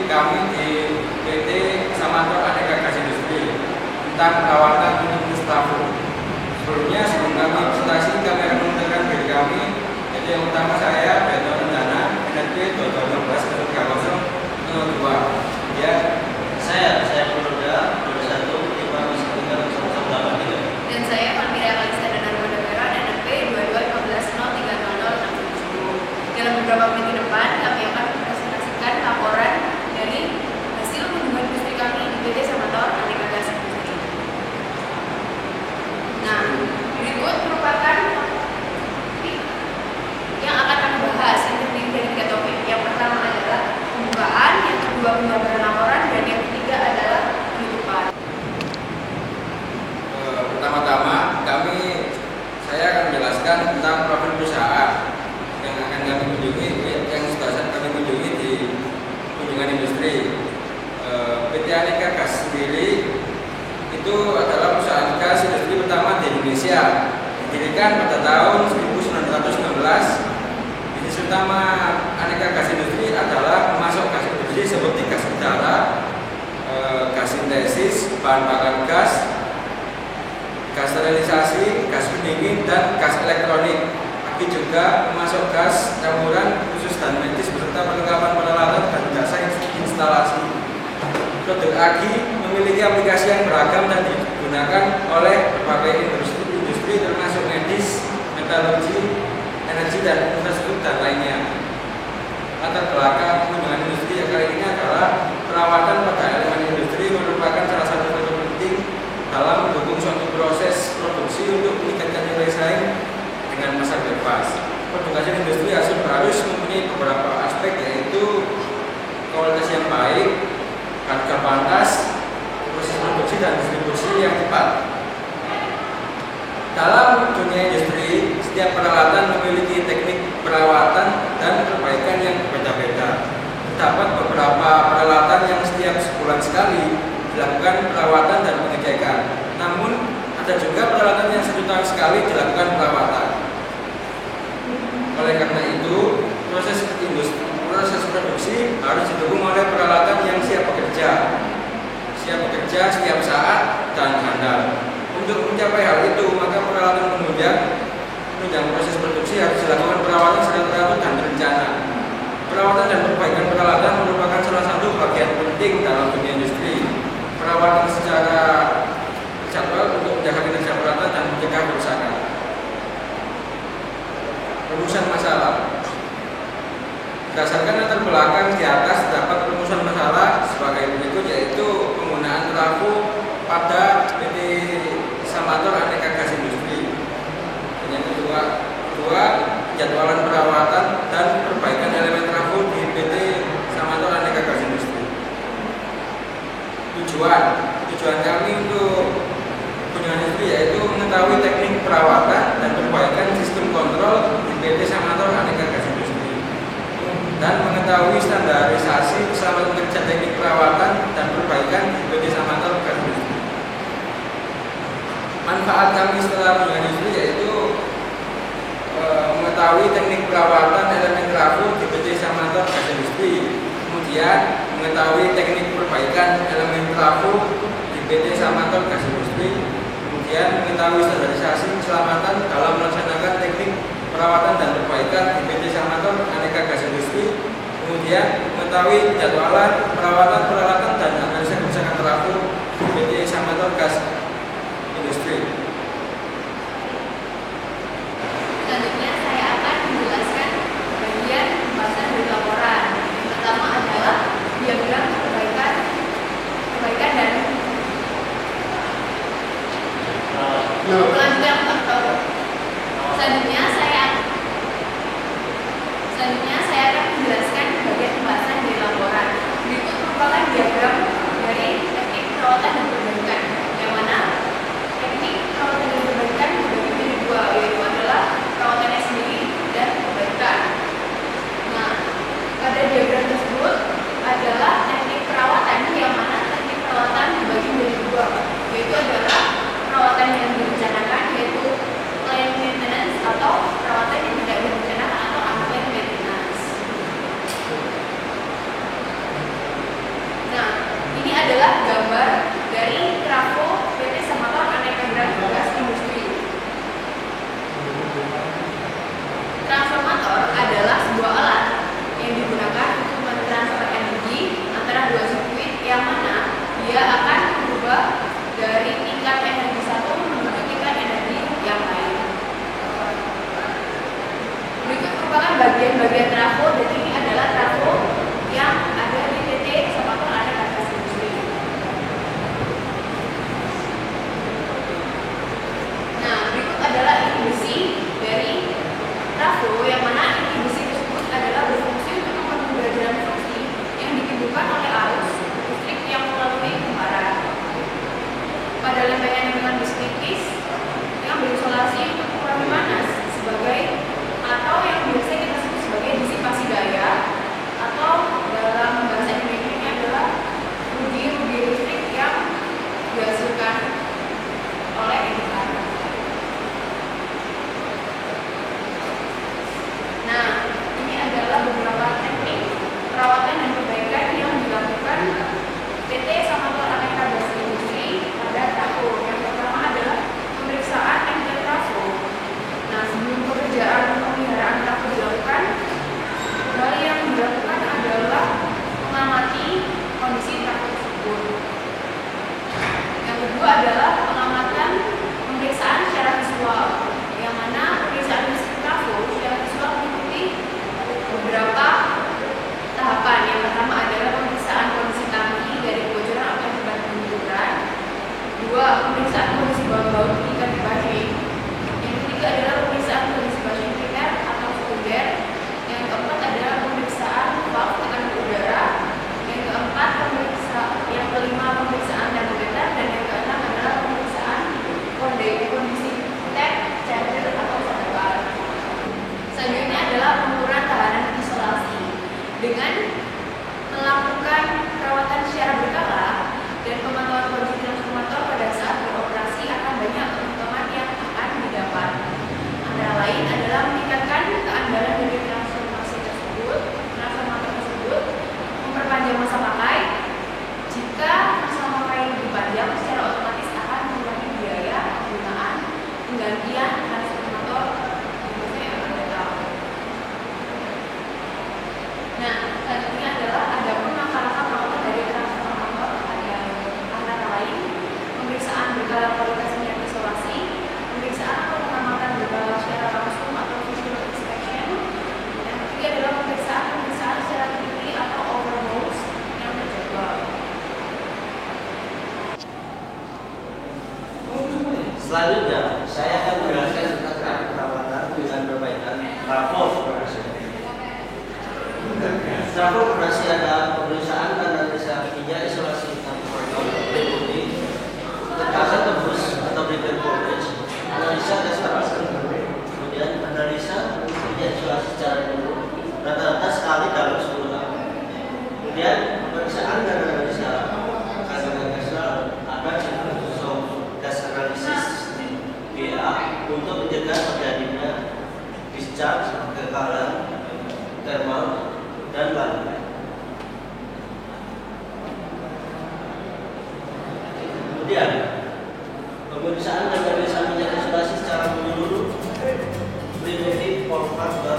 kami di PT Samantor Aneka Gas Industri tentang perawatan unit Mustafa. Sebelumnya, sebelum kami presentasi, kami akan menunjukkan diri kami. Jadi yang utama saya, Beto Rencana, NRP 2016-0302. Ya, saya Purwoda 21 IPA 1 Dan saya Malmira Kalista dan Armada Peron NRP 2215-030067. Dalam beberapa menit ke depan kami akan mempresentasikan laporan dari hasil kunjungan industri kami di PT Samantor Aneka Gas Industri. Nah, berikut merupakan topik yang akan kami bahas yang terdiri dari 3 topik. Yang pertama adalah pembukaan, yang kedua penjabaran laporan, dan yang ketiga adalah penutupan. Pertama-tama saya akan menjelaskan tentang profil perusahaan yang akan kami kunjungi, yang sudah kami kunjungi di kunjungan industri. PT Aneka Gas sendiri itu adalah perusahaan gas industri pertama di Indonesia, didirikan pada tahun 1916. Bisnis utama Aneka Gas Industri adalah memasok gas industri seperti gas udara, gas sintesis, bahan bakar gas, gas sterilisasi, gas pendingin, dan gas elektronik. Tapi juga memasok gas campuran khusus dan medis beserta perlengkapan peralatan dan jasa instalasi. Produk AGI memiliki aplikasi yang beragam dan digunakan oleh berbagai industri termasuk medis, metalurgi, energi, dan infrastruktur dan lainnya. Latar belakang kunjungan industri yang kali ini adalah perawatan pada elemen industri merupakan salah satu faktor penting dalam mendukung suatu proses produksi untuk meningkatkan nilai saing dengan masa bebas. Produksi industri harus mempunyai beberapa aspek, yaitu kualitas yang baik, harga pantas, proses produksi dan distribusi yang cepat. Dalam dunia industri, setiap peralatan memiliki teknik perawatan dan perbaikan yang berbeda-beda. Terdapat beberapa peralatan yang setiap sebulan sekali dilakukan perawatan dan pengecekan. Namun, ada juga peralatan yang 1 tahun sekali dilakukan perawatan. Oleh karena itu, proses produksi harus didukung oleh peralatan yang siap bekerja setiap saat dan handal. Untuk mencapai hal itu, maka peralatan penunjang proses produksi harus dilakukan perawatan secara teratur dan terencana. Perawatan dan perbaikan peralatan merupakan salah satu bagian penting dalam dunia industri. Perawatan secara jadwal untuk menjaga kinerja peralatan dan mencegah kerusakan. Rumusan masalah. Berdasarkan latar belakang di atas, terdapat rumusan masalah sebagai berikut, yaitu penggunaan trafo pada PT Samantor Aneka Gas Industri. Dan yang kedua, jadwalan perawatan dan perbaikan elemen trafo di PT Samantor Aneka Gas Industri. Tujuan kami untuk kunjungan industri yaitu mengetahui teknik perawatan dan perbaikan sistem kontrol di PT Samantor Aneka Gas Industri, dan mengetahui standarisasi keselamatan kerja teknik perawatan dan perbaikan di PT Samantor Gas Industri. Manfaat kami setelah kunjungan industri yaitu mengetahui teknik perawatan elemen trafo di PT Samantor Gas Industri, kemudian mengetahui teknik perbaikan elemen trafo di PT Samantor Gas Industri, kemudian mengetahui standarisasi keselamatan dalam melaksanakan teknik perawatan dan perbaikan di PT Samantor Aneka Gas Industri, kemudian mengetahui jadwalan perawatan peralatan dan analisa kerusakan trafo di PT Samantor Gas Industri. Selanjutnya saya akan menjelaskan bagian pembahasan dari laporan. Yang pertama adalah diagram perbaikan dan kelanjutan faktor. Selanjutnya saya akan menjelaskan bagian pembahasan dari laporan. Berikut merupakan diagram dari teknik perawatan dan perbaikan, yang mana teknik adalah pengamatan pemeriksaan secara visual, yang mana pemeriksaan trafo secara visual mengikuti beberapa tahapan. Yang pertama adalah pemeriksaan kondisi tangki dari kebocoran atau akibat benturan. Dua, pemeriksaan kondisi baut-baut ketika dipasang. Yang ketiga adalah pemeriksaan kondisi pasien primer atau sekunder. Yang keempat adalah pemeriksaan valve tekanan udara. Yang keempat yang kelima pemeriksaan termometer, dan yang keenam adalah pemeriksaan kondisi tap, charger atau sandal. Selanjutnya adalah pengukuran tahanan isolasi dengan melakukan perawatan secara berkala dan pemantauan kondisi transformator pada saat beroperasi akan banyak keuntungan yang akan didapat. Antara lain adalah meningkatkan keandalan dari transformator tersebut, memperpanjang masa pakai. Jika masa pakai lebih panjang, secara otomatis akan mengurangi biaya penggunaan penggantian transformator yang Anda tahu. Nah, selanjutnya adalah ada pun langkah-langkah perawatan dari transformator, ada antara lain pemeriksaan berkala kualitas minyak isolasi, pemeriksaan atau pengamatan berkala secara langsung atau visual inspection. Yang ketiga adalah pemeriksaan secara teliti atau overhauls yang terjadwal. Selanjutnya, saya akan menjelaskan tentang perawatan dengan perbaikan trafo operasi. Trafo operasi adalah pemeriksaan dan analisa minyak isolasi transformator, meliputi tekanan tembus atau breaker voltage, analisa gas panas, kemudian analisa minyak isolasi secara menyeluruh, rata-rata sekali dalam 10 tahun. Kemudian pemeriksaan dan analisa kandungan gas dalam ada gas analisis BA untuk mencegah terjadinya discharge, kekalahan, thermal, dan lain-lain. Kemudian pemeriksaan dan analisa minyak isolasi secara menyeluruh meliputi polpas dan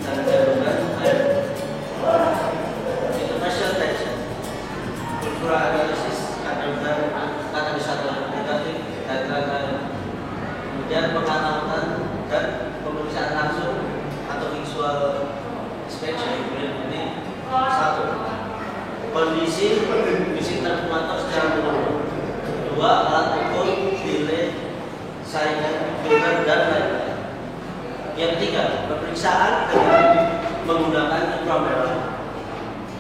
kandungan air, international tension, kultura analisis kandungan katalisator negatif dan lain-lain. Kemudian pengamatan dan pemeriksaan langsung atau visual inspection meliputi 1. Kondisi transformator secara menyeluruh. 2. Alat ukur, delay, saingan, filter, dan lain-lain. Yang 3. Pemeriksaan dengan menggunakan inframerah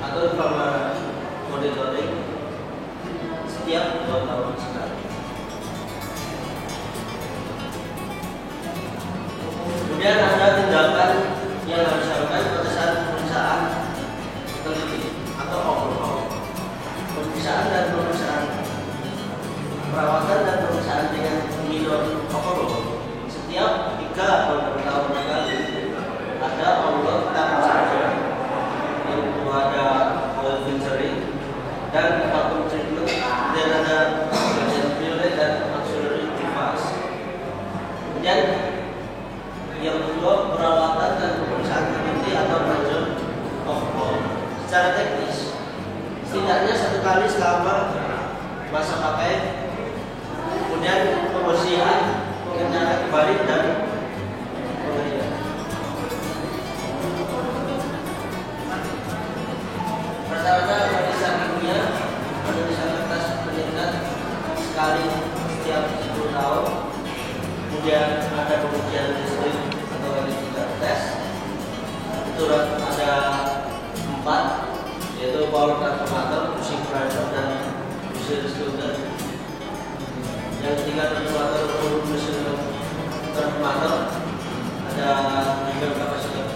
atau inframerah monitoring setiap 2 tahun sekali. Kemudian ada tindakan yang harus dilakukan pada saat pemeriksaan teliti atau overhaul. Pemeriksaan dan pemeriksaan perawatan dan pemeriksaan dengan minor overhaul setiap 3 atau 6 tahun sekali. Ada overhaul tap charger, yang kedua ada oil filtering dan vacuum treatment, dan ada relay dan auxiliary device. Kemudian yang kedua perawatan dan pemeriksaan teliti atau major overhaul. Secara teknis, setidaknya 1 kali selama masa pakai, kemudian pembersihan, pengenyakan kembali, dan pengerian. Rata-rata analisa kimia, analisa kertas meningkat sekali setiap 10 tahun. Kemudian ada pengujian listrik atau electrical test. Itu ada 4, yaitu power transformator, pushing driver, dan booster distributor. Yang ketiga transformator, booster transformator, ada breaker kapasitor.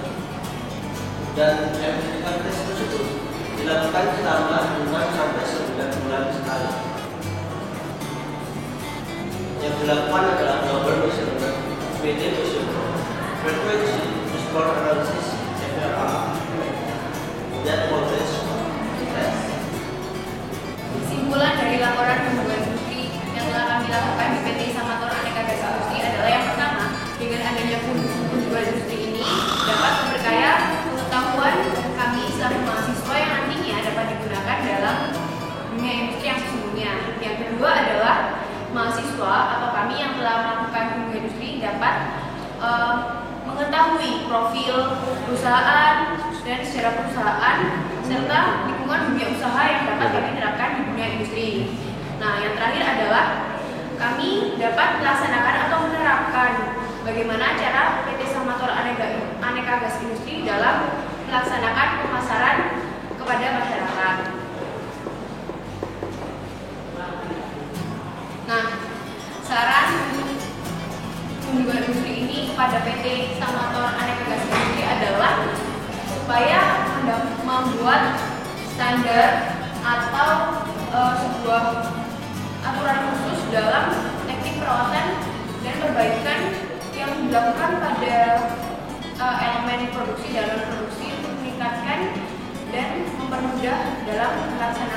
Dan electrical test tersebut dilakukan selama 6 sampai 9 bulan sekali. Yang dilakukan adalah double measurement, PD measurement, frequency response analysis (FRA), dan voltage test. Kesimpulan dari laporan hubungan industri yang telah kami lakukan di PT Samator Aneka Gas Industri adalah yang pertama, dengan adanya hubungan industri ini dapat memperkaya pengetahuan kami selaku mahasiswa yang nantinya dapat digunakan dalam dunia industri yang sesungguhnya. Yang kedua adalah mengetahui profil perusahaan dan sejarah perusahaan serta lingkungan dunia usaha yang dapat kami terapkan di dunia industri. Nah, yang terakhir adalah kami dapat melaksanakan atau menerapkan bagaimana cara PT Samator Aneka Gas Industri dalam melaksanakan pemasaran kepada masyarakat. Nah, saran kunjungan industri ini kepada PT Samator Aneka Gas Industri adalah supaya membuat standar atau sebuah aturan khusus dalam teknik perawatan dan perbaikan yang dilakukan pada elemen produksi dalam produksi untuk meningkatkan dan mempermudah dalam melaksanakan